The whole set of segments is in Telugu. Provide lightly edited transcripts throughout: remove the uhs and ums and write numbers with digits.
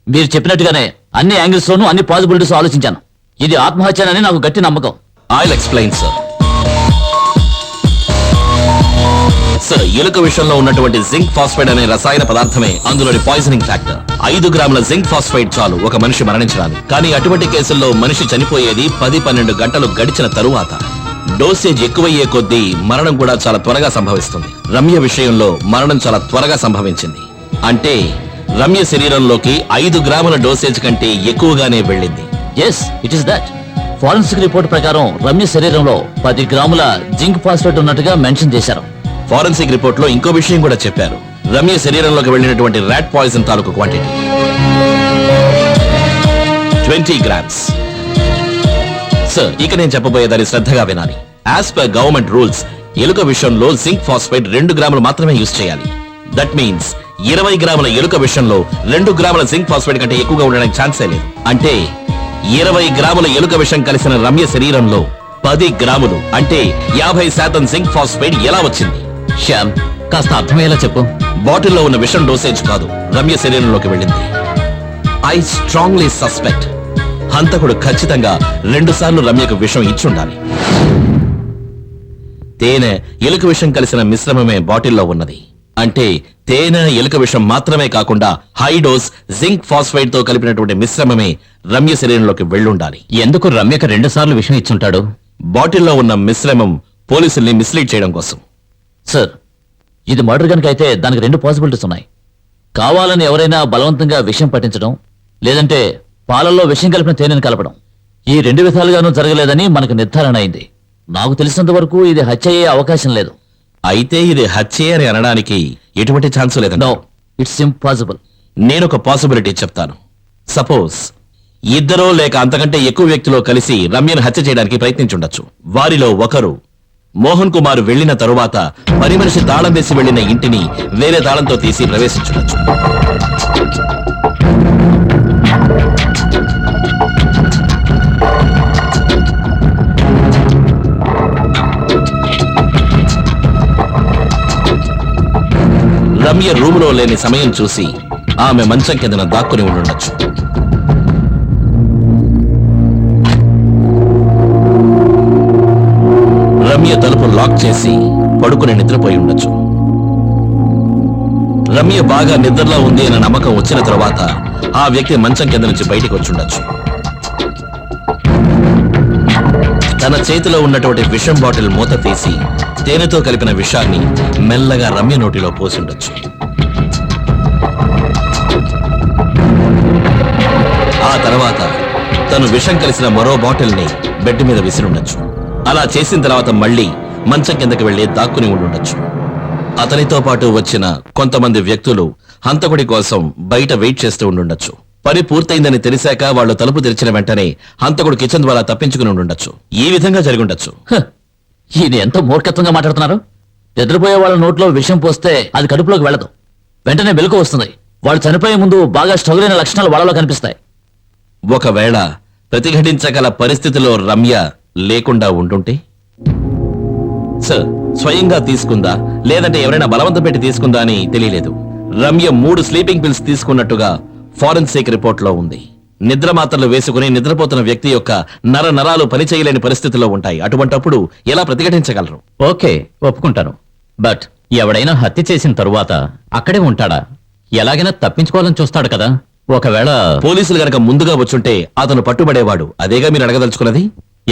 మీరు చెప్పినట్టుగానే అన్ని యాంగిల్స్ లోనూ అన్ని పాసిబిలిటీస్ ఆలోచించాను. ఇది ఆత్మహత్యనని నాకు గట్టి నమ్మకం. I'll explain sir. సార్, ఎలుక విషయంలో ఉన్నటువంటి జింక్ ఫాస్ఫైడ్ అనే రసాయన పదార్థమే అందులోని పాయిజనింగ్ ఫ్యాక్టర్. 5 గ్రాముల జింక్ ఫాస్ఫైడ్ చాలు ఒక మనిషి మరణించడానికి. కానీ అటువంటి కేసుల్లో మనిషి చనిపోయేది 10-12 గంటలు గడిచిన తరువాత. డోసేజ్ ఎక్కువయ్యే కొద్దీ మరణం కూడా చాలా త్వరగా సంభవిస్తుంది. రమ్య విషయంలో మరణం చాలా త్వరగా సంభవించింది. అంటే రమ్య శరీరంలోకి 5 గ్రాముల డోసేజ్ కంటే ఎక్కువగానే వెళ్ళింది. Yes, it is that. Forensic report ప్రకారం రమ్య శరీరంలో 10 గ్రాముల జింక్ ఫాస్ఫేట్ ఉన్నట్టుగా మెన్షన్ చేశారు. ఫారెన్సిక్ రిపోర్ట్ లో ఇంకో విషయం కూడా చెప్పారు. రమ్య శరీరంలోకి వెళ్ళినటువంటి ర్యాట్ పాయిజన్ తాలూకు క్వాంటిటీ 20 గ్రామ్స్. సార్, ఇక నేను చెప్పబోయేదాన్ని శ్రద్ధగా వినాలి. యాజ్ పర్ గవర్నమెంట్ రూల్స్ ఎలుక విషయంలో జింక్ ఫాస్ఫైడ్ 2 గ్రాములు మాత్రమే యూజ్ చేయాలి. దట్ మీన్స్ 20 గ్రాముల ఎలుక విషయంలో 2 గ్రాముల జింక్ ఫాస్ఫైడ్ కంటే ఎక్కువగా ఉండడానికి ఛాన్సే లేదు. అంటే 20 గ్రాముల ఎలుక విషం కలిసిన రమ్య శరీరంలో 10 గ్రాములు అంటే 50% జింక్ ఫాస్ఫైడ్ ఎలా వచ్చింది? శ్యామ్, కాస్త అర్థమయ్యేలా చెప్పు. బాటిల్లో ఉన్న విషం డోసేజ్ కాదు, రమ్య శరీరంలోకి వెళ్ళింది. ఐ స్ట్రాంగ్లీ సస్పెక్ట్ హంతకుడు ఖచ్చితంగా 2 సార్లు రమ్యకు విషం ఇచ్చుండాలి. తేనె ఎలుక విషం కలిసిన మిశ్రమమే బాటిల్లో ఉన్నది. అంటే తేనె ఎలుక విషం మాత్రమే కాకుండా హై డోస్ జింక్ ఫాస్ఫైడ్ తో కలిపినటువంటి మిశ్రమమే రమ్య శరీరంలోకి వెళ్ళుండాలి. ఎందుకు రమ్యకు 2 సార్లు విషం ఇచ్చుంటాడు? బాటిల్లో ఉన్న మిశ్రమం పోలీసుల్ని మిస్లీడ్ చేయడం కోసం. సార్, ఇది మర్డర్ కనుక అయితే దానికి 2 పాసిబిలిటీస్ ఉన్నాయి. కావాలని ఎవరైనా బలవంతంగా విషం పట్టించడం, లేదంటే పాలల్లో విషం కలిపిన తేనెను కలపడం. ఈ 2 విధాలుగానూ జరగలేదని మనకు నిర్ధారణ అయింది. నాకు తెలిసినంత వరకు ఇది హత్య అయ్యే అవకాశం లేదు. అయితే ఇది హత్యే అని అనడానికి ఎటువంటి ఛాన్స్ లేదండి. No, it's impossible. నేనొక పాసిబిలిటీ చెప్తాను. సపోజ్ ఇద్దరో లేక అంతకంటే ఎక్కువ వ్యక్తులు కలిసి రమ్యను హత్య చేయడానికి ప్రయత్నించుండొచ్చు. వారిలో ఒకరు మోహన్ కుమార్ వెళ్లిన తరువాత పని మనిషి తాళం వేసి వెళ్లిన ఇంటిని వేరే తాళంతో తీసి ప్రవేశించుండొచ్చు. రమ్య రూములో లేని సమయం చూసి ఆమె మంచం కిందన దాక్కుని ఉండుండొచ్చు. రమ్య తలుపు లాక్ చేసి పడుకుని నిద్రపోయి ఉండొచ్చు. రమ్య బాగా నిద్రలో ఉంది అన్న నమ్మకం వచ్చిన తర్వాత ఆ వ్యక్తి మంచం కింద నుంచి బయటికి వచ్చుండొచ్చు. తన చేతిలో ఉన్నటువంటి విషం బాటిల్ మూత తీసి తేనెతో కలిపిన విషాన్ని మెల్లగా రమ్య నోటిలో పోసిండొచ్చు. ఆ తర్వాత తను విషం కలిసిన మరో బాటిల్ ని బెడ్ మీద విసిరుండొచ్చు. అలా చేసిన తర్వాత మళ్ళీ మంచం కిందకి వెళ్లి దాక్కుని ఉండుండొచ్చు. అతనితో పాటు వచ్చిన కొంతమంది వ్యక్తులు హంతకుడి కోసం బయట వెయిట్ చేస్తూ ఉండుండొచ్చు. పని పూర్తయిందని తెలిసాక వాళ్ళు తలుపు తెరిచిన వెంటనే హంతకుడు కిచెన్ ద్వారా తప్పించుకుని ఉండుండొచ్చు. ఈ విధంగా జరిగుండొచ్చు. ఈయన ఎంత మూర్ఖత్వంగా మాట్లాడుతున్నారు. నిద్రపోయే వాళ్ళ నోట్లో విషం పోస్తే అది కడుపులోకి వెళ్ళదు, వెంటనే వెలుగు వస్తుంది. వాళ్ళు చనిపోయే ముందు బాగా స్ట్రగుల్ అయిన లక్షణాలు వాళ్ళలో కనిపిస్తాయి. ఒకవేళ ప్రతిఘటించగల పరిస్థితిలో రమ్య లేకుండా ఉంటుంటే? సార్, స్వయంగా తీసుకుందా లేదంటే ఎవరైనా బలవంతం పెట్టి తీసుకుందా అని తెలియలేదు. రమ్య 3 స్లీపింగ్ పిల్స్ తీసుకున్నట్టుగా ఫారెన్సిక్ రిపోర్ట్ లో ఉంది. నిద్ర మాత్రలు వేసుకుని నిద్రపోతున్న వ్యక్తి యొక్క నరాలు పనిచేయలేని పరిస్థితిలో ఉంటాయి. అటువంటప్పుడు ఎలా ప్రతిఘటించగలరు? ఓకే, ఒప్పుకుంటాను. బట్ ఎవడైనా హత్య చేసిన తరువాత అక్కడే ఉంటాడా? ఎలాగైనా తప్పించుకోవాలని చూస్తాడు కదా. ఒకవేళ పోలీసులు గనక ముందుగా వచ్చుంటే అతను పట్టుబడేవాడు. అదేగా మీరు అడగదలుచుకున్నది?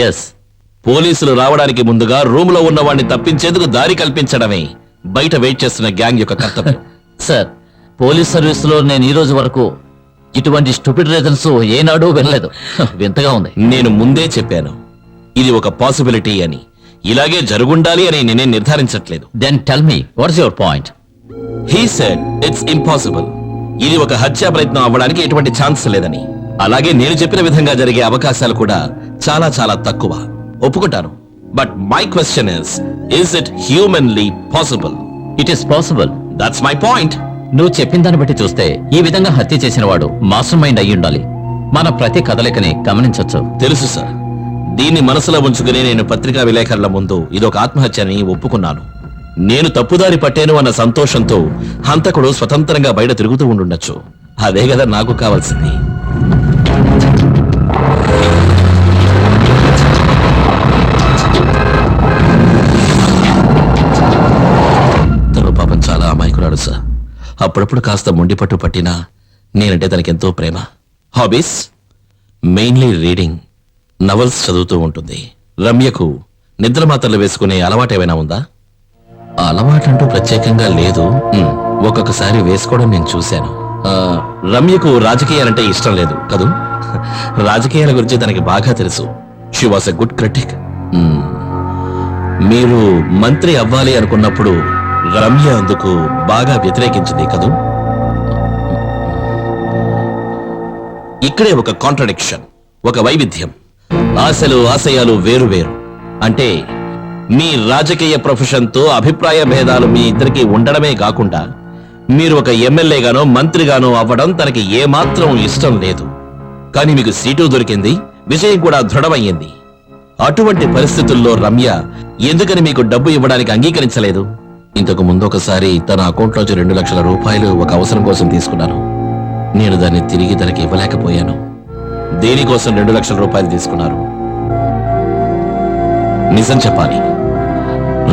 ఎస్, పోలీసులు రావడానికి ముందుగా రూమ్ లో ఉన్న వాడిని తప్పించేందుకు దారి కల్పించడమే బయట వెయిట్ చేస్తున్న గ్యాంగ్ యొక్క కర్తవ్యం. సార్, పోలీస్ సర్వీస్ లో నేను ఈ రోజు వరకు ఇటువంటి స్టూపిడ్ రీజన్స్ ఏనాడూ వినలేదు. వింతగా ఉంది. నేను ముందే చెప్పాను ఇది ఒక పాసిబిలిటీ అని. ఇలాగే జరుగుండాలి అని నేనే నిర్ధారించట్లేదు. Then tell me what's your point? He said it's impossible. ఇది ఒక హత్యా ప్రయత్నం అవ్వడానికి ఎటువంటి ఛాన్స్ లేదని. అలాగే నేను చెప్పిన విధంగా జరిగే అవకాశాలు కూడా చాలా చాలా తక్కువ. ఒప్పుకుంటాను. But my question is it humanly possible? It is possible. That's my point. నువ్వు చెప్పిన దాన్ని బట్టి చూస్తే ఈ విధంగా హత్య చేసిన వాడు మాస్టర్ మైండ్ అయి ఉండాలి. మన ప్రతి కదలికని గమనించొచ్చు. తెలుసు సార్. దీన్ని మనసులో ఉంచుకుని నేను పత్రికా విలేకరుల ముందు ఇదొక ఆత్మహత్య అని ఒప్పుకున్నాను. నేను తప్పుదారి పట్టాను అన్న సంతోషంతో హంతకుడు స్వతంత్రంగా బయట తిరుగుతూ ఉండుండొచ్చు. అదే కదా నాకు కావాల్సింది. తను పాపం చాలా అమాయకురాడు సార్. అప్పుడప్పుడు కాస్త మొండి పట్టు పట్టినా నేనంటే తనకెంతో ప్రేమ. హాబీస్ మెయిన్లీ రీడింగ్, నవల్స్ చదువుతూ ఉంటుంది. రమ్యకు నిద్ర మాత్రలు వేసుకునే అలవాటు ఏమైనా ఉందా? అలవాటంటూ ప్రత్యేకంగా లేదు. ఒక్కొక్కసారి వేసుకోవడం నేను చూశాను. రమ్యకు రాజకీయాలంటే ఇష్టం లేదు కదూ? రాజకీయాల గురించి తనకి బాగా తెలుసు. She was a good critic. మీరు మంత్రి అవ్వాలి అనుకున్నప్పుడు రమ్య అందుకు బాగా వ్యతిరేకించింది కదూ? ఇక్కడే ఒక కాంట్రడిక్షన్, ఒక వైవిధ్యం. ఆశలు ఆశయాలు వేరు వేరు. అంటే మీ రాజకీయ ప్రొఫెషన్తో అభిప్రాయ భేదాలు మీ ఇద్దరికి ఉండడమే కాకుండా మీరు ఒక ఎమ్మెల్యేగానో మంత్రిగానో అవ్వడం తనకి ఏమాత్రం ఇష్టం లేదు. కానీ మీకు సీటు దొరికింది, విషయం కూడా దృఢమయ్యింది. అటువంటి పరిస్థితుల్లో రమ్య ఎందుకని మీకు డబ్బు ఇవ్వడానికి అంగీకరించలేదు? ఇంతకు ముందు ఒకసారి తన అకౌంట్లోంచి 2 లక్షల రూపాయలు ఒక అవసరం కోసం తీసుకున్నాను. నేను దాన్ని తిరిగి తనకి ఇవ్వలేకపోయాను. దేనికోసం 2 లక్షల రూపాయలు తీసుకున్నారు? నిజం చెప్పాలి,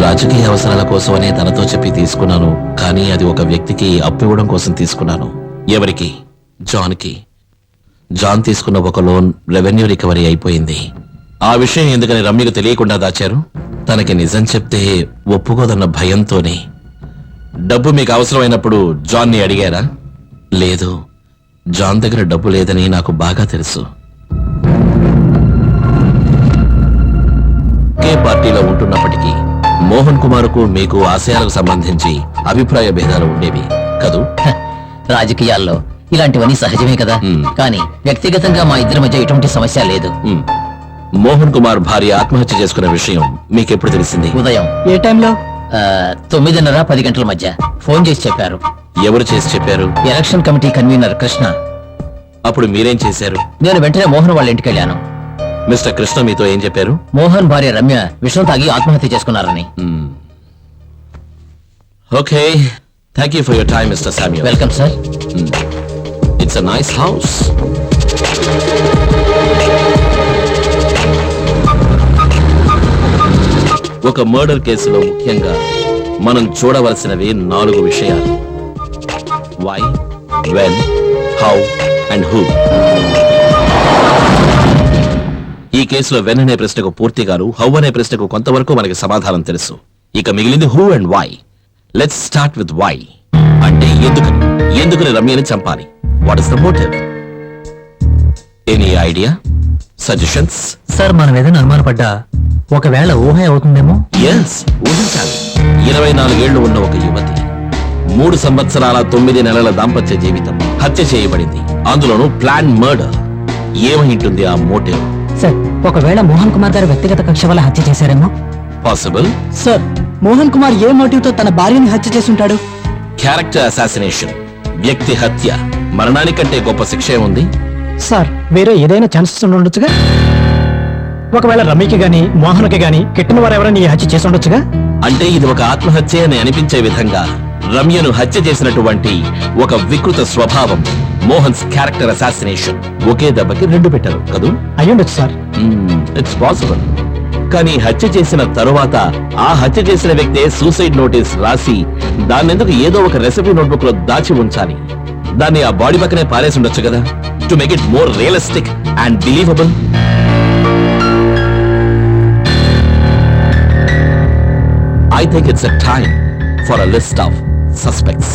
రాజకీయ అవసరాల కోసమనే తనతో చెప్పి తీసుకున్నాను. కానీ అది ఒక వ్యక్తికి అప్పు ఇవ్వడం కోసం తీసుకున్నాను. ఎవరికి? జాన్కి. జాన్ తీసుకున్న ఒక లోన్ రెవెన్యూ రికవరీ అయిపోయింది. ఆ విషయం ఎందుకని రమ్యకు తెలియకుండా దాచారు? తనకి నిజం చెప్తే ఒప్పుకోదన్న భయంతోనే. డబ్బు మీకు అవసరమైనప్పుడు జాన్ని అడిగారా? లేదు, జాన్ దగ్గర డబ్బు లేదని నాకు బాగా తెలుసు. ఒకే పార్టీలో ఉంటున్నప్పటికీ మోహన్ కుమార్కు మీకు ఆశయాలకు సంబంధించి అభిప్రాయ భేదాలు ఉండేవి కదూ? రాజకీయాల్లో ఇలాంటివన్నీ సహజమే కదా. కానీ వ్యక్తిగతంగా మా ఇద్దరి మధ్య ఎటువంటి సమస్య లేదు. మోహన్ కుమార్ భార్య ఆత్మహత్య చేసుకున్న విషయం మీకెప్పుడు తెలిసింది? ఉదయం ఏ టైంలో? 9:30, 10 గంటల మధ్య ఫోన్ చేసి చెప్పారు. ఎవరు చేసి చెప్పారు? Election committee convener Krishna. అప్పుడు మీరేం చేశారు? నేను వెంటనే మోహన్ వాళ్ళ ఇంటికి వెళ్ళాను. మిస్టర్ కృష్ణ మీతో ఏం చెప్పారు? మోహన్ భార్య రమ్య విషం తాగి ఆత్మహత్య చేసుకున్నారని. Okay, thank you for your time mister Samuel. Welcome sir. It's a nice house. ఒక మర్డర్ కేసులో ముఖ్యంగా మనం చూడవలసినవి 4 విషయాలు: why, when, how and who. ఈ కేసులో వెన్ అనే ప్రశ్నకు పూర్తిగాను, హౌ అనే ప్రశ్నకు కొంతవరకు మనకి సమాధానం తెలుసు. ఇక మిగిలింది who and why. Let's start with why. అంటే ఎందుకని రమ్యని చంపాలి? What is the motive? Any idea, suggestions? Sir, మనం ఏదైనా అనుమానపడ్డా ఒకవేళ ఊహ అవుతుందేమో. ఎస్, ఊహించాలి. 24 ఏళ్లు ఉన్న ఒక యువతి, 3 సంవత్సరాల 9 నెలల దాంపత్య జీవితం హత్య చేయబడింది. అందులోనూ ప్లాన్ మర్డర్. ఏమైంటుంది ఆ మోటివ్? సార్, ఒకవేళ మోహన్ కుమార్ గారు వ్యక్తిగత కక్ష వల్ల హత్య చేశారేమో. పాసిబుల్. సార్, మోహన్ కుమార్ ఏ మోటివ్ తో తన భార్యని హత్య చేసుంటాడు? క్యారెక్టర్ అసాసినేషన్, వ్యక్తి హత్య. మరణానికంటే గొప్ప శిక్ష ఏముంది? సార్, వేరే ఏదైనా ఛాన్సెస్ ఉండొచ్చుగా. ఒకవేళ రమ్యకి గాని మోహన్కి గాని కిట్టిన వారు ఎవరైనా ఈ హత్య చేసి ఉండొచ్చుగా. అంటే ఇది ఒక ఆత్మహత్య అని అనిపించే విధంగా రమ్యను హత్య చేసినటువంటి ఒక వికృత స్వభావం, మోహన్స్ క్యారెక్టర్ అసాసినేషన్. ఒకే దెబ్బకి 2 పెట్టారు కదూ? అయ్యుండొచ్చు సార్. It's possible. కానీ హత్య చేసిన తరువాత ఆ హత్య చేసిన వ్యక్తే సూసైడ్ నోటీస్ రాసి దాన్నెందుకు ఏదో ఒక రెసిపీ నోట్బుక్ లో దాచి ఉంచాలి? దాన్ని ఆ బాడీ పక్కనే పారేసి ఉండొచ్చు కదా, to make it more realistic and believable. I think it's a time for a list of suspects.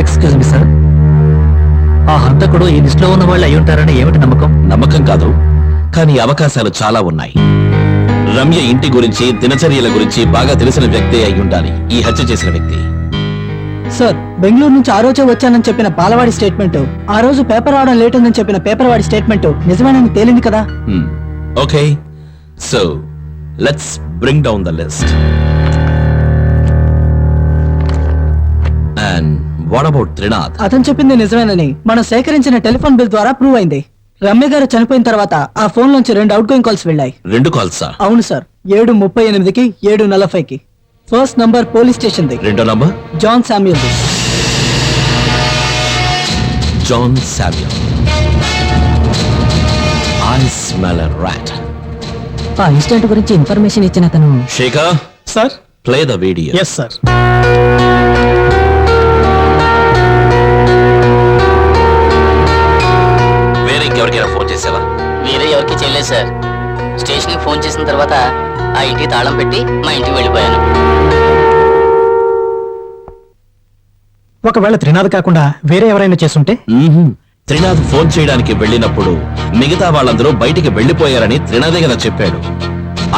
Excuse me sir, ఆ హంతకుడు ఈ లిస్ట్ లో ఉన్న వాళ్ళు అయి ఉంటారని ఏమిటి నమ్మకం? నమ్మకం కాదు, కానీ అవకాశాలు చాలా ఉన్నాయి. రమ్య ఇంటి గురించి, దినచర్యల గురించి బాగా తెలిసిన వ్యక్తే అయి ఉండాలి ఈ హత్య చేసిన వ్యక్తి. సార్, బెంగళూరు నుంచి ఆ రోజే వచ్చానని చెప్పిన పాలవాడి స్టేట్మెంట్, ఆ రోజు పేపర్ రావడం లేట్ ఉందని చెప్పిన పేపర్ వాడి స్టేట్మెంట్ నిజమేనని తేలింది కదా. Okay, so let's bring down the list. And what about Trinath? అతను చెప్పింది నిజమేనని మనం సేకరించిన టెలిఫోన్ బిల్ ద్వారా ప్రూవ్ అయింది. రమ్య గారు చనిపోయిన తర్వాత ఆ ఫోన్ నుంచి 2 అవుట్ గోయింగ్ కాల్స్ వెళ్ళాయి. 2 కాల్సా? అవును సార్, 7:38కి 7:40కి. ఫస్ట్ నంబర్ పోలీస్ స్టేషన్ దగ్గర రెండో నంబర్ జాన్ శామ్యూల్ దగ్గర. John Samuel. I smell a rat. ఆ ఇన్సిడెంట్ గురించి ఇన్ఫర్మేషన్ ఇచ్చిన అతను Shekhar, sir play the video. Yes sir. వేరే ఇంకెవరికైనా ఫోన్ చేసావా? వేరే ఎవరికి చేయలేదు సార్. స్టేషన్కి ఫోన్ చేసిన తర్వాత ఆ ఇంటికి తాళం పెట్టి మా ఇంటికి వెళ్ళిపోయాను. ఒకవేళ త్రినాథ్ కాకుండా వేరే ఎవరైనా చేస్తుంటే త్రినాథ్ ఫోన్ చేయడానికి వెళ్ళినప్పుడు మిగతా వాళ్ళందరూ బయటికి వెళ్లిపోయారని త్రినాథే కదా చెప్పాడు.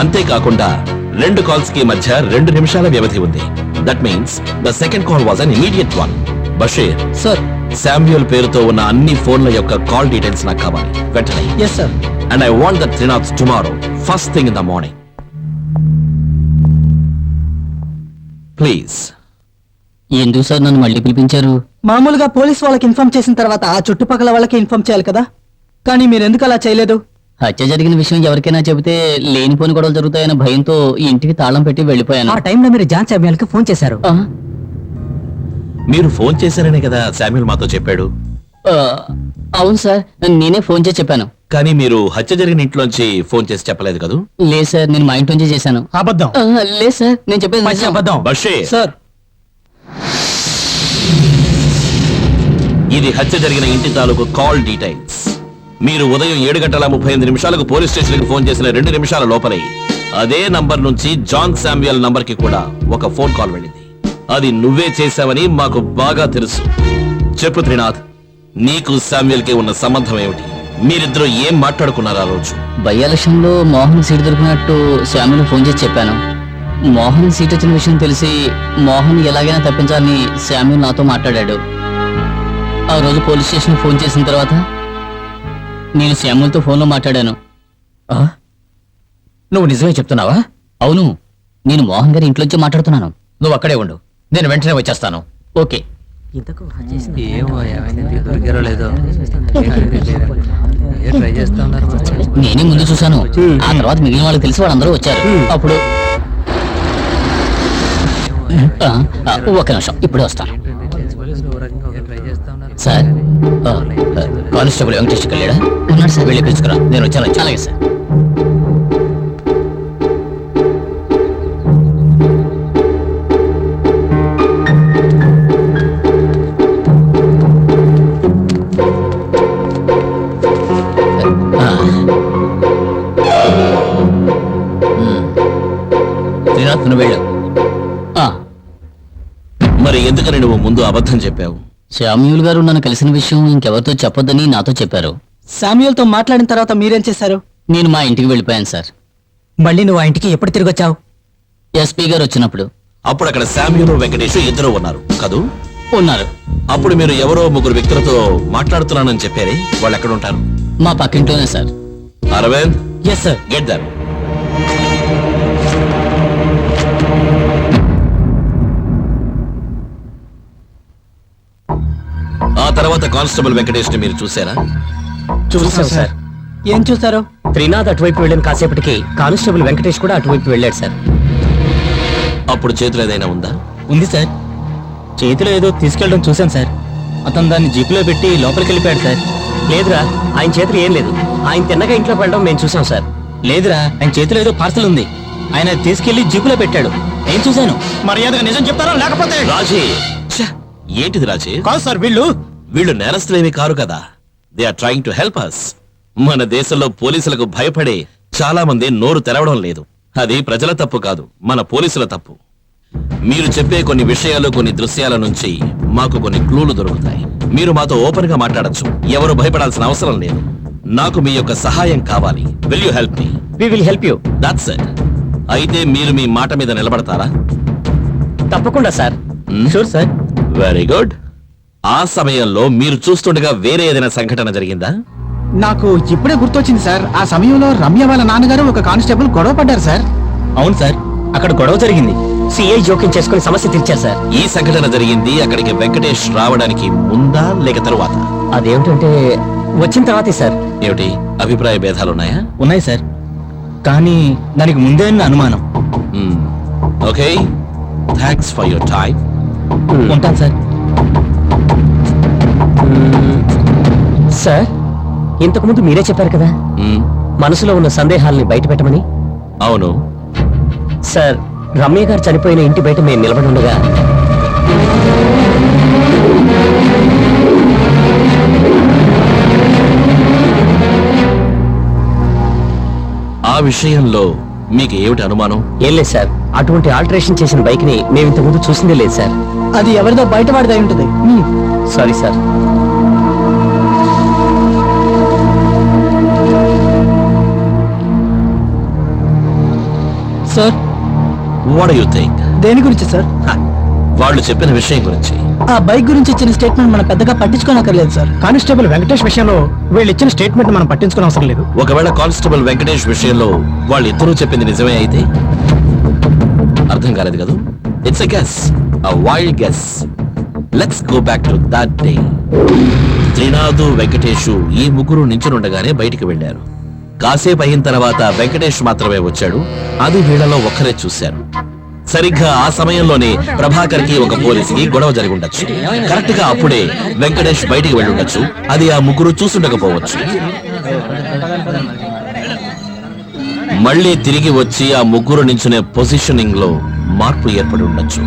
అంతేకాకుండా 2 కాల్స్ కి మధ్య 2 నిమిషాల వ్యవధి ఉంది. That means the second call was an immediate one. Basheer, sir. Samuel పేరుతో ఉన్న అన్ని ఫోన్ల యొక్క కాల్ డీటెయిల్స్ నాకు కావాలి వెంటనే. Yes sir. And I want that Trinath tomorrow first thing in the morning. Please. ఎందుకు సార్ నన్ను మళ్ళీ పిలిపించారు? మామూలుగా పోలీస్ వాళ్ళకి ఇన్ఫార్మ్ చేసిన తర్వాత ఆ చుట్టుపక్కల వాళ్ళకి ఇన్ఫార్మ్ చేయాలి కదా, కానీ మీరు ఎందుకు అలా చేయలేదు? హత్య జరిగిన విషయం ఎవరికైనా చెబితే లేనిపోని గొడవలు జరుగుతాయన్న భయంతో ఈ ఇంటికి తాళం పెట్టి వెళ్ళిపోయాను. ఆ టైంలో మీరు జాన్ శామ్యూల్ కి ఫోన్ చేశారు. మీరు ఫోన్ చేశారనే కదా శామ్యూల్ మాతో చెప్పాడు. అవును సార్, నేనే ఫోన్ చేసి చెప్పాను. కానీ మీరు హత్య జరిగిన ఇంట్లోంచి ఫోన్ చేసి చెప్పలేదు కదా? లేదు సార్, నేను మా ఇంటి నుంచే చేశాను. అబద్ధం. లేదు సార్, నేను చెప్పేది నిజం. అబద్ధం. బషీర్, సార్. ఇది హత్య జరిగిన ఇంటి తాలూకు కాల్ డీటెయిల్స్. మీరు ఉదయం 7:38 పోలీస్ స్టేషన్ కి ఫోన్ చేసిన 2 నిమిషాల లోపలే అదే నంబర్ నుంచి జాన్ శామ్యూల్ నంబర్ కి కూడా ఒక ఫోన్ కాల్ వెళ్ళింది. అది నువ్వే చేశావని మాకు బాగా తెలుసు. చెప్పు త్రినాథ్, నీకు శామ్యూల్ కి ఉన్న సంబంధం ఏమిటి? మీరిద్దరూ ఏం మాట్లాడుకున్నారు ఆ రోజు? బై ఎలక్షన్ లో మోహన్ సీట్ దొరికినట్టు శామ్యూల్ ఫోన్ చేసి చెప్పాను. మోహన్ సీట్ వచ్చిన విషయం తెలిసి మోహన్ ఎలాగైనా తప్పించాలని శామ్యూల్ నాతో మాట్లాడాడు. ఆ రోజు పోలీస్ స్టేషన్ ఫోన్ చేసిన తర్వాత నేను శామ్యూల్తో ఫోన్లో మాట్లాడాను. నువ్వు నిజమే చెప్తున్నావా? అవును, నేను మోహన్ గారి ఇంట్లోంచి మాట్లాడుతున్నాను. నువ్వు అక్కడే ఉండు, నేను వెంటనే వచ్చేస్తాను. ఓకే. నేనే ముందు చూశాను, ఆ తర్వాత మిగిలిన వాళ్ళకి తెలిసి వాళ్ళందరూ వచ్చారు. అప్పుడు ఒక నిమిషం, ఇప్పుడే వస్తాను. సార్, కానిస్టేబుల్ వెంకటేష్ వెళ్ళాడా? ఉన్నాడు సార్. వెళ్ళి పిలుచుకురా, నేను వచ్చాను. అలాగే సార్. శ్రీనాథ్, నువ్వు వెళ్ళు. మరి ఎందుకని నువ్వు ముందు అబద్ధం చెప్పావు? శామ్యూల్ గారు నన్ను కలిసిన విషయం ఇంకెవరితో చెప్పొద్దని నాతో చెప్పారు. శామ్యూల్ తో మాట్లాడిన తర్వాత మీరేం చేశారు? నేను మా ఇంటికి వెళ్ళిపోయాను సార్. మళ్ళీ నువ్వు ఆ ఇంటికి ఎప్పుడు తిరిగి వచ్చావు? ఎస్పీ గారు వచ్చినప్పుడు. అప్పుడు అక్కడ శామ్యూల్, వెంకటేష్ ఇద్దరు ఉన్నారు కదూ? ఉన్నారు. అప్పుడు మీరు ఎవరో 3 వ్యక్తులతో మాట్లాడుతున్నానని చెప్పారే, వాళ్ళు ఎక్కడ ఉంటారు? మా పక్కింట్లోనే sir. Aravind, yes sir. Get them. ఆ తర్వాత కానిస్టేబుల్ వెంకటేష్ ని మీరు చూసారా? చూసాం సార్. ఏం చూసారు? త్రినాథ్ అటువైపు వెళ్ళిన కాసేపటికి కానిస్టేబుల్ వెంకటేష్ కూడా అటువైపు వెళ్ళాడు సార్. అప్పుడు చేతులు ఏదైనా ఉందా? ఉంది సార్. చేతిలో ఏదో తీసుకెళ్ళడం చూశాను సార్. అతను దాన్ని జీపులో పెట్టి లోపలికి వెళ్ళిపోయాడు సార్. లేదురా, ఆయన చేతిలో ఏం లేదు. ఆయన తిన్నగా ఇంట్లోకి వెళ్ళడం మేము చూసాం సార్. లేదురా, ఆయన చేతిలో ఏదో పార్సల్ ఉంది. ఆయన అది తీసుకెళ్లి జీపులో పెట్టాడు. నేను చూశాను. మర్యాదగా నిజం చెప్తారా లేకపోతే? రాజీ, ఛ, ఏంటిది రాజీ? కాదు సార్, వీళ్ళు నేరస్తులేమి కారు కదా. They are trying to help us. మన దేశంలో పోలీసులకు భయపడే చాలా మంది నోరు తెరవడం లేదు. అది ప్రజల తప్పు కాదు, మన పోలీసుల తప్పు. మీరు చెప్పే కొన్ని విషయాలు, కొన్ని దృశ్యాల నుంచి మాకు కొన్ని క్లూలు దొరుకుతాయి. మీరు మాతో ఓపెన్ గా మాట్లాడొచ్చు. ఎవరు భయపడాల్సిన అవసరం లేదు. నాకు మీ యొక్క సహాయం కావాలి. Will you help me? We will help you. That's it. అయితే మీరు మీ మాట మీద నిలబడతారా? తప్పకుండా sir. Sure sir. Very good. ఆ సమయంలో మీరు చూస్తుండగా వేరే ఏదైనా సంఘటన జరిగిందా? నాకు ఇప్పుడే గుర్తొచ్చింది సార్. ఆ సమయంలో రమ్య వాళ్ళ నాన్నగారు ఒక కానిస్టేబుల్ గొడవ పడ్డారు సార్. అవును సార్, అక్కడ గొడవ జరిగింది. సిఐ జోక్యం చేసుకుని సమస్య తీర్చారు సార్. ఈ సంఘటన జరిగింది అక్కడికి వెంకటేష్ రావడానికి ముందా లేక తరువాత? అదేమిటంటే వచ్చిన తర్వాతే సార్. ఏమిటి అభిప్రాయ భేదాలున్నాయా? ఉన్నాయి సార్, కానీ దానికి ముందే ఉన్న అనుమానం. Okay, thanks for your time. ఉంటాను సార్. సార్, ఇంతకుముందు మీరే చెప్పారు కదా మనసులో ఉన్న సందేహాల్ని బయట పెట్టమని. అవును. సార్, రమ్య గారు చనిపోయిన ఇంటి బయట మేము నిలబడి ఉండగా ఆ విషయంలో మీకు ఏమిటి అనుమానం? ఏం లేదు సార్, అటువంటి ఆల్టరేషన్ చేసిన బైక్ ని మేము ఇంతకుముందు చూసిందే లేదు సార్. అది ఎవరిదో బయటపడదై ఉంటుంది. Sorry sir. Sir, what you think? దేని గురించి సార్? వాళ్ళు చెప్పిన విషయం గురించి. ఆ బైక్ గురించి ఇచ్చిన స్టేట్మెంట్ మనం పెద్దగా పట్టించుకోనక్కర్లేదు సార్. కానిస్టేబుల్ వెంకటేష్ విషయంలో వీళ్ళు ఇచ్చిన స్టేట్మెంట్ మనం పట్టించుకునే అవసరం లేదు. ఒకవేళ కానిస్టేబుల్ వెంకటేష్ విషయంలో వాళ్ళు ఇద్దరూ చెప్పింది నిజమే అయితే అర్థం కాలేదు కదా. It's a guess, a wild guess. Let's go back to that day. Trinath, Venkatesh ఈ ముగ్గురు నించునుండగానే బయటికి వెళ్లారు. కాసేపు అయిన తర్వాత వెంకటేష్ మాత్రమే వచ్చాడు. అది వీళ్ళలో ఒక్కరే చూశారు. సరిగ్గా ఆ సమయంలోనే ప్రభాకర్ కి ఒక పోలీసుకి గొడవ జరిగి ఉండొచ్చు. కరెక్ట్ గా అప్పుడే వెంకటేష్ బయటికి వెళ్ళి ఉండొచ్చు. అది ఆ ముగ్గురు చూసుండకపోవచ్చు. మళ్ళీ తిరిగి వచ్చి ఆ ముగ్గురు నించునే పొజిషనింగ్ లో మార్పు ఏర్పడి ఉండొచ్చు.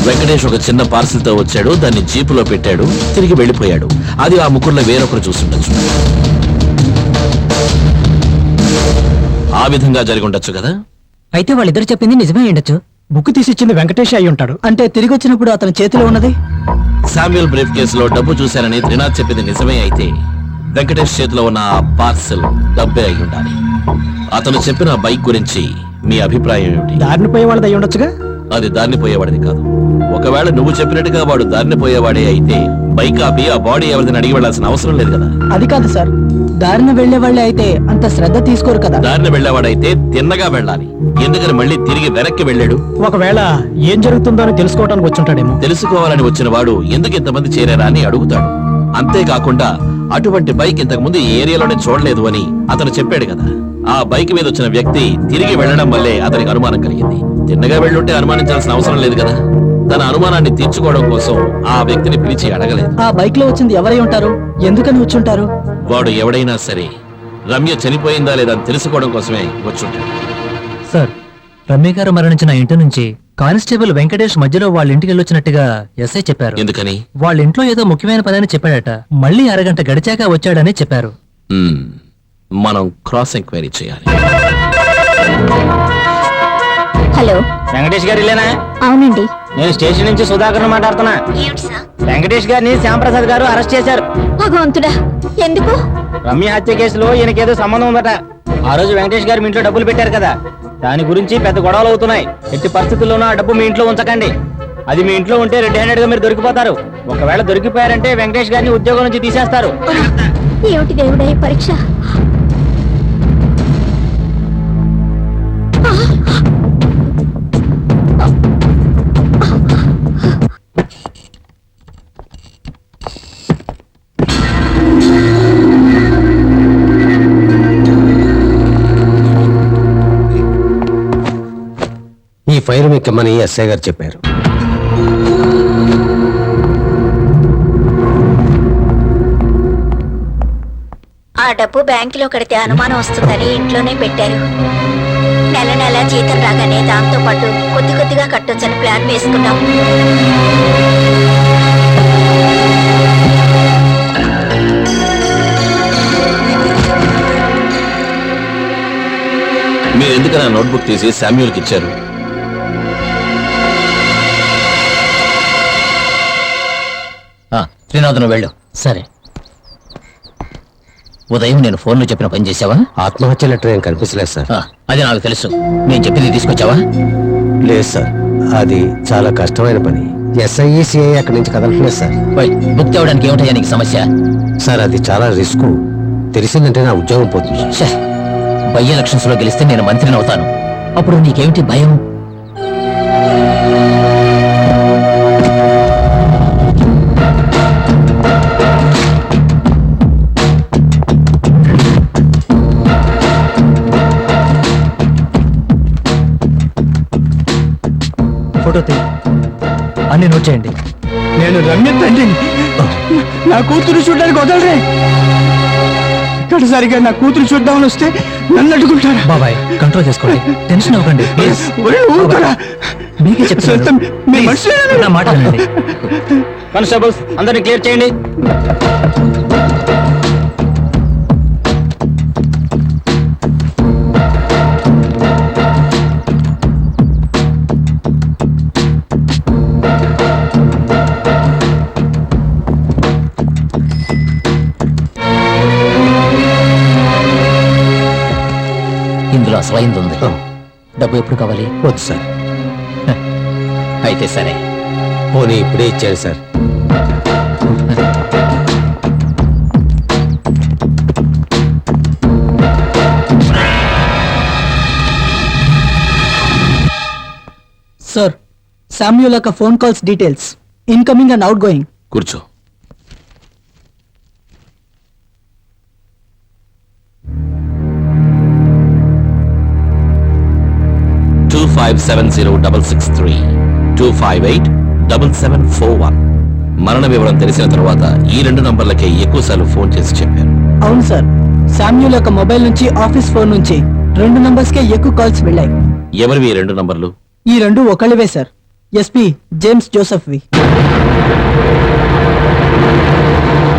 వెంకటేష్ ఒక చిన్న పార్సిల్ తో వచ్చాడు. దాన్ని జీపులో పెట్టాడు, తిరిగి వెళ్ళిపోయాడు. అది ఆ ముగ్గురులో వేరొకరు చూసుండొచ్చు. ఆ విధంగా జరిగి ఉండొచ్చు కదా. అయితే వాళ్ళిద్దరు చెప్పింది నిజమే ఉండొచ్చు. బుక్ తీసి ఇచ్చింది వెంకటేష్ అయి ఉంటాడు. అంటే తిరిగి వచ్చినప్పుడు అతని చేతిలో ఉన్నది శామ్యుయల్ బ్రీఫ్ కేసులో డబ్బు చూశానని త్రినాథ్ చెప్పింది నిజమే అయితే వెంకటేష్ చేతిలో ఉన్న ఆ పార్సెల్ డబ్బే అయి ఉండాలి. అతను చెప్పిన బైక్ గురించి మీ అభిప్రాయం ఏమిటి? దారిని పోయే వాళ్ళది అయి ఉండొచ్చుగా. అది దారిని పోయేవాడిది కాదు. ఒకవేళ నువ్వు చెప్పినట్టుగా వాడు దారిని పోయేవాడే అయితే బైక్ ఆపి ఆ బాడీ ఎవరిదని అడిగి వెళ్లాల్సిన అవసరం లేదు కదా. అది కాదు సార్, దారిన వెళ్లే వాళ్ళే అయితే అంత శ్రద్ధ తీసుకోరు కదా. దారిని వెళ్లేవాడైతే తిన్నగా వెళ్ళాలి. ఎందుకని మళ్ళీ తిరిగి వెనక్కి వెళ్ళాడు? ఒకవేళ ఏం జరుగుతుందో అని తెలుసుకోవడానికి వచ్చుంటాడేమో. తెలుసుకోవాలని వచ్చిన వాడు ఎందుకు ఇంతమంది చేరారా అని అడుగుతాడు. అంతేకాకుండా అటువంటి బైక్ ఇంతకు ముందు ఈ ఏరియాలోనే చూడలేదు అని అతను చెప్పాడు కదా. ఆ బైక్ మీద వచ్చిన వ్యక్తి తిరిగి వెళ్లడం వల్లే అతనికి అనుమానం కలిగింది. తిన్నగా వెళ్ళుంటే అనుమానించాల్సిన అవసరం లేదు కదా. తన అనుమానాన్ని తీర్చుకోవడం కోసం ఆ వ్యక్తిని పిలిచి అడగలేదు. ఆ బైక్ లో వచ్చింది ఎవరై ఉంటారు, ఎందుకని వచ్చుంటారు? వాడు ఎవడైనా సరే రమ్య చనిపోయిందా లేదా అని తెలుసుకోవడం కోసమే వచ్చుంటాడు. సార్, రమ్య గారు మరణించిన ఇంటి నుంచి కానిస్టేబుల్ వెంకటేష్ మధ్యలో వాళ్ళ ఇంటికి వెళ్ళొచ్చినట్టుగా ఎస్ఐ చెప్పారు. ఎందుకని? వాళ్ళ ఇంట్లో ఏదో ముఖ్యమైన పని అని చెప్పాడట. మళ్ళీ అరగంట గడిచాక వచ్చాడని చెప్పారు. మనం క్రాస్ ఎంక్వైరీ చేయాలి. హలో, వెంకటేష్ గారు ఇల్లేనా? అవునండి. నేను స్టేషన్ నుంచి సుధాకర్ మాట్లాడుతున్నా. వెంకటేష్ గారిని శ్యాంప్రసాద్ గారు అరెస్ట్ చేశారు. భగవంతుడా, ఎందుకు? రమ్య హత్య కేసులో ఈయనకేదో సంబంధం ఉందట. ఆ రోజు వెంకటేష్ గారు మీ ఇంట్లో డబ్బులు పెట్టారు కదా, దాని గురించి పెద్ద గొడవలు అవుతున్నాయి. ఎట్టి పరిస్థితుల్లోనూ ఆ డబ్బు మీ ఇంట్లో ఉంచకండి. అది మీ ఇంట్లో ఉంటే రెడ్ హ్యాండెడ్ గా మీరు దొరికిపోతారు. ఒకవేళ దొరికిపోయారంటే వెంకటేష్ గారిని ఉద్యోగం నుంచి తీసేస్తారు. ఏమిటి దేవుడా ఈ పరీక్ష? ఈ ఫైల్ మీకమ్మని ఎస్ఐ గారు చెప్పారు. ఆ డబ్బు బ్యాంకులో కడితే అనుమానం వస్తుందని ఇంట్లోనే పెట్టారు. నెల నెల జీతం రాగానే దాంతో పాటు కొద్ది కొద్దిగా కట్టొచ్చని ప్లాన్ వేసుకున్నాం. మీరు ఎందుకని ఆ నోట్బుక్ తీసి శామ్యూల్కి ఇచ్చారు? శ్రీనాథ్, నువ్వు వెళ్ళు. సరే. ఉదయం నేను ఫోన్లో చెప్పిన పని చేసావా? ఆత్మహత్య లెటర్ ఏం కనిపించలేదు సార్. అది నాకు తెలుసు. నేను చెప్పింది తీసుకొచ్చావా? లేదు సార్, అది చాలా కష్టమైన పని. ఎస్ఐ సిఐ అక్కడి నుంచి కదలట్లేదు సార్. బుక్ తేవడానికి ఏమిటయ్యా నీకు సమస్య? సార్, అది చాలా రిస్క్. తెలిసిందంటే నా ఉద్యోగం పోతుంది. బై ఎలక్షన్స్ లో గెలిస్తే నేను మంత్రిని అవుతాను. అప్పుడు నీకేమిటి భయం? ఫోటో తీ అన్ని నోట్ చేయండి. నేను రమ్య తండ్రిని. నా కూతురు చూడడానికి వదలరే. ఒక్కసారిగా నా కూతురు చూద్దామని వస్తే నన్ను అడ్డుకుంటారా? బాబాయ్ కంట్రోల్ చేసుకోండి, టెన్షన్ అవ్వకండి ప్లీజ్. ఒరేయ్, ఊరుకోరా. మీకే చెప్తాను, సొంతం మీ మనుషులేనా? నా మాట వినండి. కానిస్టేబుల్స్ అందరిని క్లియర్ చేయండి. ఇందులో అసలైంది ఉంది. డబ్బు ఎప్పుడు కావాలి? వద్దు సార్, అయితే సరే. పోనీ ఇప్పుడే ఇచ్చారు సార్. సార్, శామ్యూల్ యొక్క phone calls details, incoming and out going. కూర్చో. టూ 570-663 258-7741. మరణ వివరం తెలిసిన తర్వాత ఈ 2 నంబర్లకే ఎక్కువసార్లు ఫోన్ చేసి చెప్పారు. అవును సార్, శామ్యూల్ యొక్క మొబైల్ నుంచి ఆఫీస్ ఫోన్ నుంచి 2 నంబర్స్ కే ఎక్కువ కాల్స్ వెళ్ళాయి. ఎవరివి ఈ 2 నంబర్లు? ఈ 2 ఒకళ్ళవే సార్. ఎస్పీ జేమ్స్ జోసెఫ్ వి.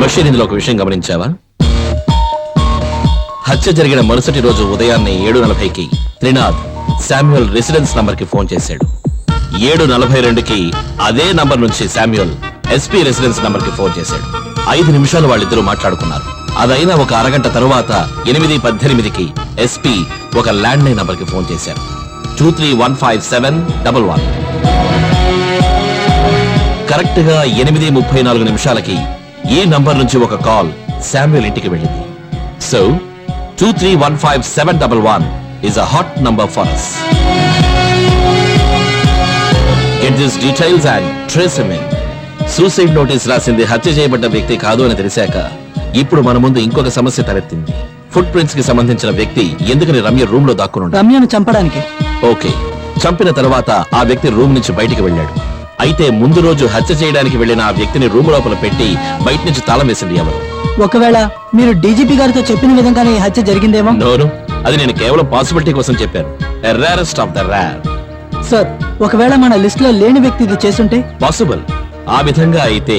బషీర్, ఇందులో ఒక విషయం గమనించావా? హత్య జరిగిన మరుసటి రోజు ఉదయాన్నే 7:40కి త్రినాథ్ శామ్యూల్ రెసిడెన్స్ నంబర్ కి ఫోన్ చేశాడు. 7:42కి అదే నంబర్ నుంచి శామ్యూల్ ఎస్పీ రెసిడెన్స్ నంబర్ కి ఫోన్ చేశాడు. 5 నిమిషాలు వాళ్ళిద్దరూ మాట్లాడుకున్నారు. అదైనా ఒక అరగంట తరువాత 8:18కి ఎస్పీ ఒక ల్యాండ్ లైన్ నంబర్ కి ఫోన్ చేశారు. 23-157-11. కరెక్ట్ గా 8:34 నిమిషాలకి ఈ నంబర్ నుంచి ఒక కాల్ శామ్యూల్ ఇంటికి వెళ్ళింది. So 23-157-11 is a hot number for us. Get these details and trace him in. Suicide notice రాసింది హత్య చేయబడ్డ వ్యక్తి కాదు అని తెలిసాక ఇప్పుడు మన ముందు ఇంకొక సమస్య తలెత్తింది. ఫుట్ ప్రింట్స్ కి సంబంధించిన వ్యక్తి ఎందుకని రమ్య రూమ్ లో దాక్కున్నాడు? రమ్యను చంపడానికి. ఓకే, చంపిన తర్వాత ఆ వ్యక్తి రూమ్ నుంచి బయటికి వెళ్ళాడు. అయితే ముందు రోజు హత్య చేయడానికి వెళ్ళిన ఆ వ్యక్తిని రూమ్ లోపల పెట్టి బయట నుంచి తాళం వేసింది ఎవరు? ఒకవేళ మీరు డీజీపీ గారితో చెప్పిన విధంగానే ఈ హత్య జరిగిందేమో. నోను, అది నేను కేవలం పాసిబిలిటీ కోసం చెప్పాను. Rarest of the rare. Sir, ఒకవేళ మన లిస్ట్ లో లేని వ్యక్తి ఇది చేసుంటే? పాసిబుల్. ఆ విధంగా అయితే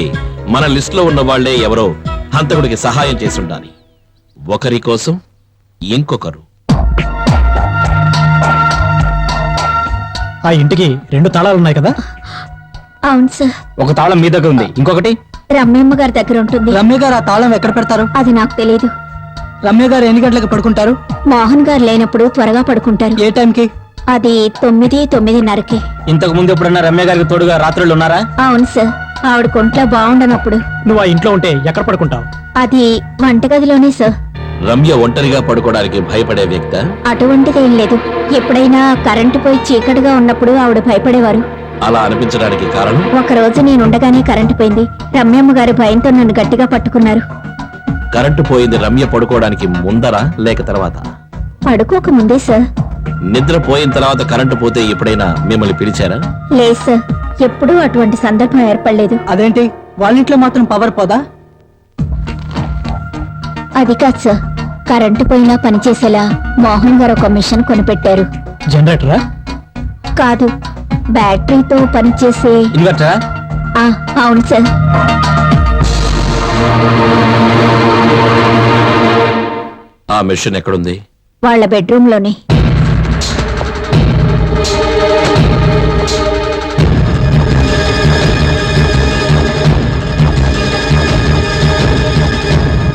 మన లిస్ట్ లో ఉన్న వాళ్లే ఎవరో హంతకుడికి సహాయం చేసి ఉండాలి. ఒకరి కోసం ఇంకొకరు. ఆ ఇంటికి 2 తాళాలు ఉన్నాయి కదా? అవును సార్. ఒక తాళం మీ దగ్గర ఉంది, ఇంకొకటి రమ్యమ్మ గారి దగ్గర ఉంటుంది. రమ్య గారు ఆ తాళం ఎక్కడ పెడతారు? అది నాకు తెలియదు. రమ్య గారు ఎన్ని గంటలకు పడుకుంటారు? మోహన్ గారు లేనప్పుడు త్వరగా పడుకుంటారు. ఏ టైంకి? అది 9-9:30కి. ఇంతకు ముందు ఎప్పుడన్నా రమ్య గారికి తోడుగా రాత్రులు ఉన్నారా? అవును సార్, ఆవిడ కొంట్లో బాగుండనప్పుడు. నువ్వు ఆ ఇంట్లో ఉంటే ఎక్కడ పడుకుంటావు? అది వంటగదిలోనే సార్. రమ్య ఒంటరిగా పడుకోవడానికి భయపడే వ్యక్త? అటువంటిదేం లేదు. ఎప్పుడైనా కరెంటు పోయి చీకటిగా ఉన్నప్పుడు ఆవిడ భయపడేవారు. అలా అనిపించడానికి కారణం? ఒక రోజు నేనుండగానే కరెంటు పోయింది. రమ్యమ్మ గారు భయంతో నన్ను గట్టిగా పట్టుకున్నారు. కరెంటు పోయింది రమ్య పడుకోవడానికి ముందరా లేక తర్వాత? పడుకోక ముందే సార్. నిద్ర పోయిన తర్వాత కరెంటు పోతే ఎప్పుడైనా మిమ్మల్ని పిలిచారా? లేదు సార్, ఎప్పుడూ అటువంటి సందర్భం ఏర్పడలేదు. అదేంటి, వాళ్ళ ఇంట్లో మాత్రం పవర్ పోదా? అది కాదు సార్, కరెంటు పోయినా పనిచేసేలా మోహన్ గారు ఒక మిషన్ కొనిపెట్టారు. జనరేటరా? కాదు, బ్యాటరీతో పనిచేసే ఇన్వర్టరా? అవును సార్. ఆ మిషన్ ఎక్కడుంది? వాళ్ళ బెడ్రూమ్ లోనే.